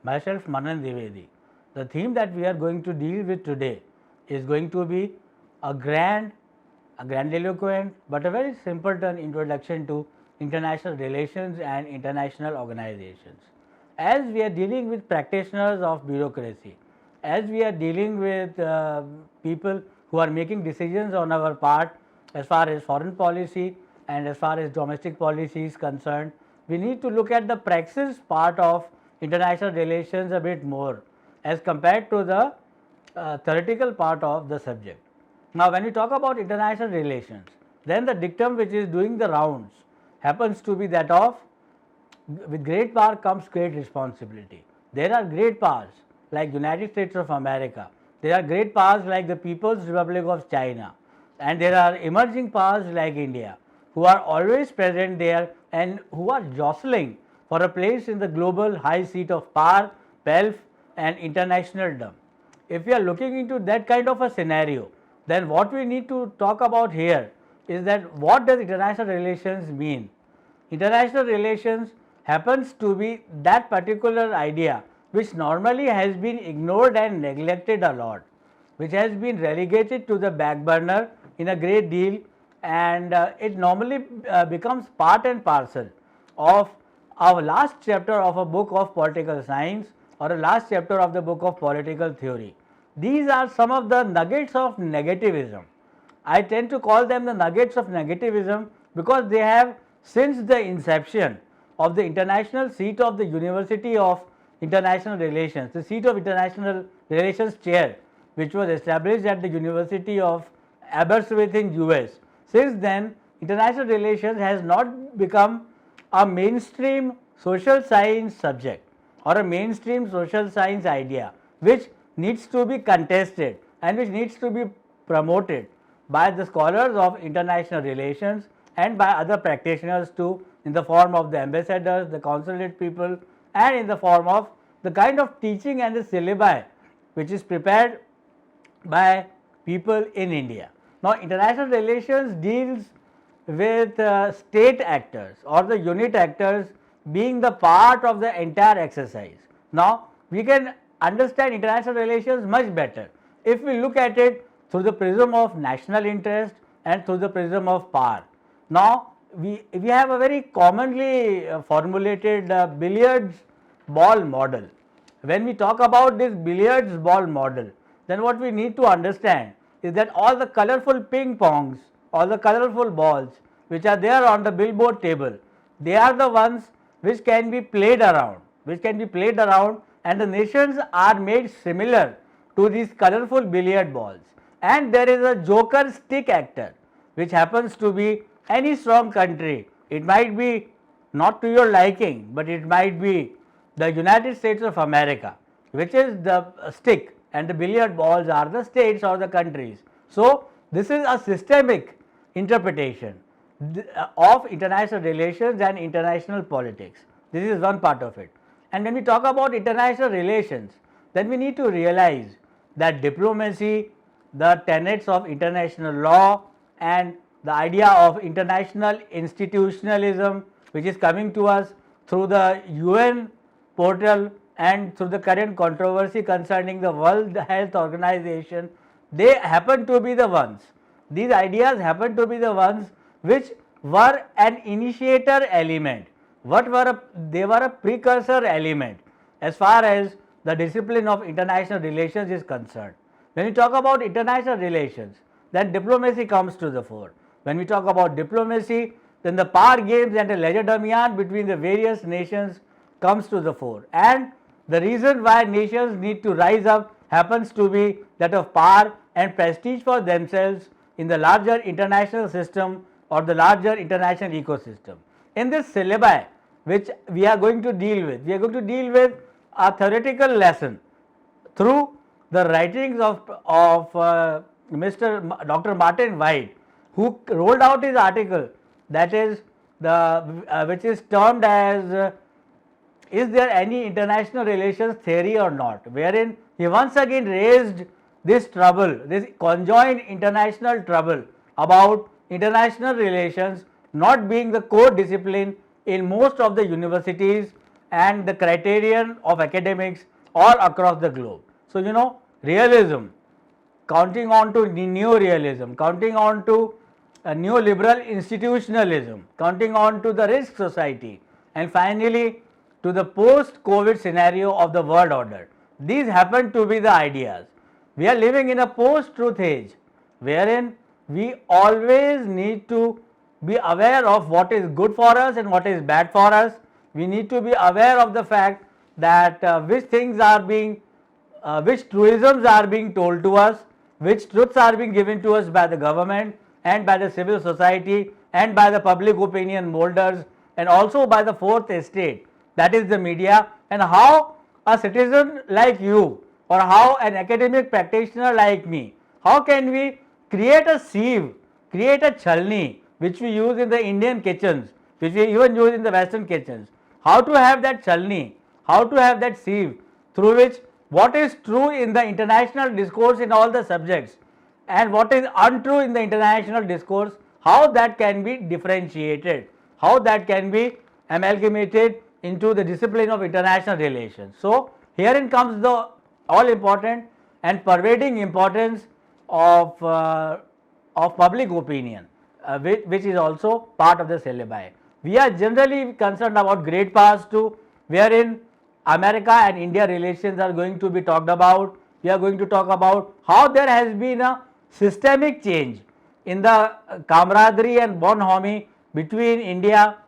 myself Manan Dwivedi. The theme that we are going to deal with today is going to be a grandiloquent but a very simpleton introduction to international relations and international organizations. As we are dealing with practitioners of bureaucracy, as we are dealing with people who are making decisions on our part as far as foreign policy and as far as domestic policy is concerned, we need to look at the praxis part of international relations a bit more as compared to the theoretical part of the subject. Now, when we talk about international relations, then the dictum which is doing the rounds happens to be that of with great power comes great responsibility. There are great powers like United States of America, there are great powers like the People's Republic of China, and there are emerging powers like India who are always present there and who are jostling for a place in the global high seat of power, wealth and internationaldom. If we are looking into that kind of a scenario, then what we need to talk about here is that what does international relations mean? International relations happens to be that particular idea which normally has been ignored and neglected a lot, which has been relegated to the back burner in a great deal, and it normally becomes part and parcel of our last chapter of a book of political science or a last chapter of the book of political theory. These are some of the nuggets of negativism. I tend to call them the nuggets of negativism because they have, since the inception of the international seat of the University of International Relations, the seat of International Relations chair, which was established at the University of Aberystwyth in US. Since then, international relations has not become a mainstream social science subject or a mainstream social science idea, which needs to be contested and which needs to be promoted by the scholars of international relations and by other practitioners too, in the form of the ambassadors, the consulate people, and in the form of the kind of teaching and the syllabi which is prepared by people in India. Now, international relations deals with state actors or the unit actors being the part of the entire exercise. Now, we can understand international relations much better if we look at it through the prism of national interest and through the prism of power. Now, we have a very commonly formulated billiards ball model. When we talk about this billiards ball model, then what we need to understand is that all the colorful ping pongs, all the colorful balls which are there on the billboard table, they are the ones which can be played around, and the nations are made similar to these colorful billiard balls. And there is a joker stick actor which happens to be any strong country. It might be not to your liking, but it might be the United States of America, which is the stick, and the billiard balls are the states or the countries. So, this is a systemic interpretation of international relations and international politics. This is one part of it. And when we talk about international relations, then we need to realize that diplomacy, the tenets of international law, and the idea of international institutionalism, which is coming to us through the UN portal and through the current controversy concerning the World Health Organization, they happen to be the ones, these ideas happen to be the ones which were an initiator element. They were a precursor element as far as the discipline of international relations is concerned. When we talk about international relations, then diplomacy comes to the fore. When we talk about diplomacy, then the power games and the legerdemain between the various nations comes to the fore. And the reason why nations need to rise up happens to be that of power and prestige for themselves in the larger international system or the larger international ecosystem. In this syllabi which we are going to deal with, we are going to deal with a theoretical lesson through the writings of Dr. Martin White, who rolled out his article, that is which is termed as is there any international relations theory or not, wherein he once again raised this trouble, this conjoined international trouble about international relations not being the core discipline in most of the universities and the criterion of academics all across the globe. So, realism, counting on to neo-realism, counting on to neoliberal institutionalism, counting on to the risk society, and finally to the post-COVID scenario of the world order. These happen to be the ideas. We are living in a post-truth age wherein we always need to be aware of what is good for us and what is bad for us. We need to be aware of the fact that which things are being, which truisms are being told to us, which truths are being given to us by the government and by the civil society and by the public opinion molders and also by the fourth estate, that is the media, and how a citizen like you or how an academic practitioner like me, how can we create a sieve, create a chalni which we use in the Indian kitchens, which we even use in the Western kitchens, how to have that chalni, how to have that sieve through which what is true in the international discourse in all the subjects and what is untrue in the international discourse, how that can be differentiated, how that can be amalgamated into the discipline of international relations. So, herein comes the all important and pervading importance of public opinion, which is also part of the syllabi. We are generally concerned about Great Past 2, wherein America and India relations are going to be talked about. We are going to talk about how there has been a systemic change in the camaraderie and bonhomie between India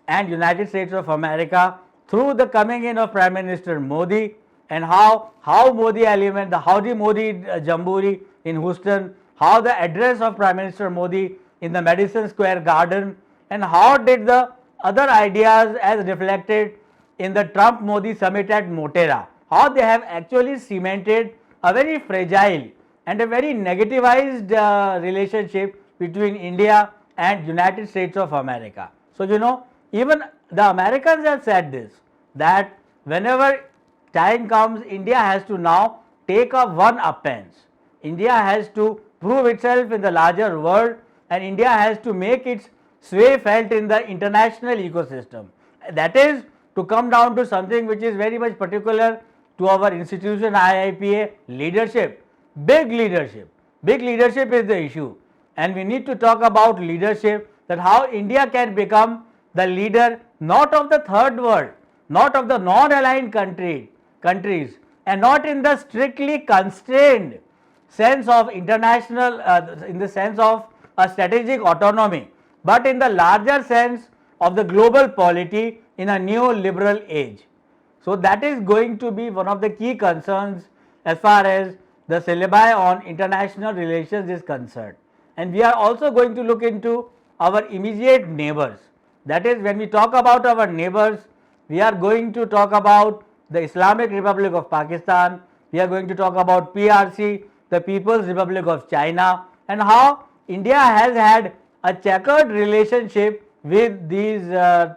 and United States of America through the coming in of Prime Minister Modi, and how Modi element, the Howdy Modi Jamboree in Houston, how the address of Prime Minister Modi in the Madison Square Garden, and how did the other ideas as reflected in the Trump-Modi summit at Motera, how they have actually cemented a very fragile and a very negativized relationship between India and United States of America. So, even the Americans have said this, that whenever time comes, India has to now take up one offense. India has to prove itself in the larger world, and India has to make its sway felt in the international ecosystem. That is to come down to something which is very much particular to our institution IIPA, leadership. Big leadership is the issue, and we need to talk about leadership, that how India can become the leader not of the third world, not of the non-aligned countries, and not in the strictly constrained sense of international, in the sense of a strategic autonomy, but in the larger sense of the global polity in a neoliberal age. So, that is going to be one of the key concerns as far as the syllabi on international relations is concerned. And we are also going to look into our immediate neighbors. That is, when we talk about our neighbors, we are going to talk about the Islamic Republic of Pakistan, we are going to talk about PRC, the People's Republic of China, and how India has had a checkered relationship with these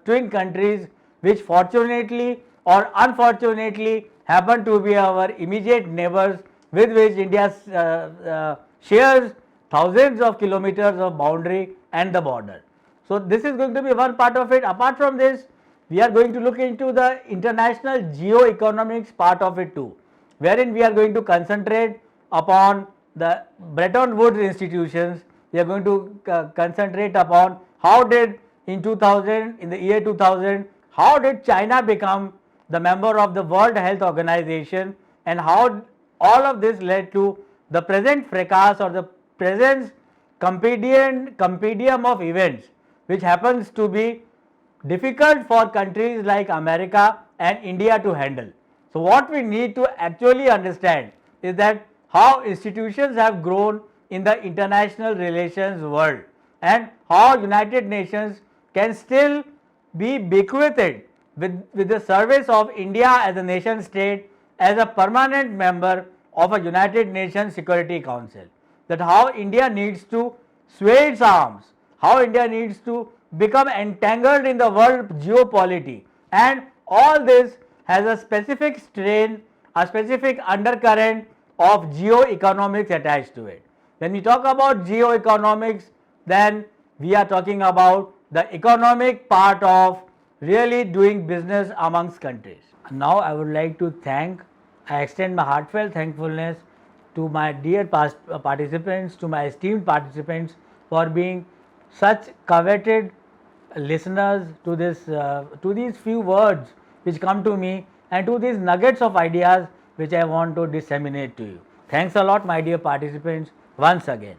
twin countries, which fortunately or unfortunately happen to be our immediate neighbors, with which India shares thousands of kilometers of boundary and the border. So, this is going to be one part of it. Apart from this, we are going to look into the international geo-economics part of it too, wherein we are going to concentrate upon the Bretton Woods institutions. We are going to concentrate upon how did in the year 2000, how did China become the member of the World Health Organization, and how all of this led to the present fracas or the present compendium of events, which happens to be difficult for countries like America and India to handle. So, what we need to actually understand is that how institutions have grown in the international relations world, and how United Nations can still be bequeathed with the service of India as a nation state as a permanent member of a United Nations Security Council. That how India needs to sway its arms, how India needs to become entangled in the world geopolity, and all this has a specific strain, a specific undercurrent of geo-economics attached to it. When we talk about geo-economics, then we are talking about the economic part of really doing business amongst countries. Now I would like to I extend my heartfelt thankfulness to my dear past participants, to my esteemed participants for being such coveted listeners to to these few words which come to me, and to these nuggets of ideas which I want to disseminate to you. Thanks a lot, my dear participants, once again.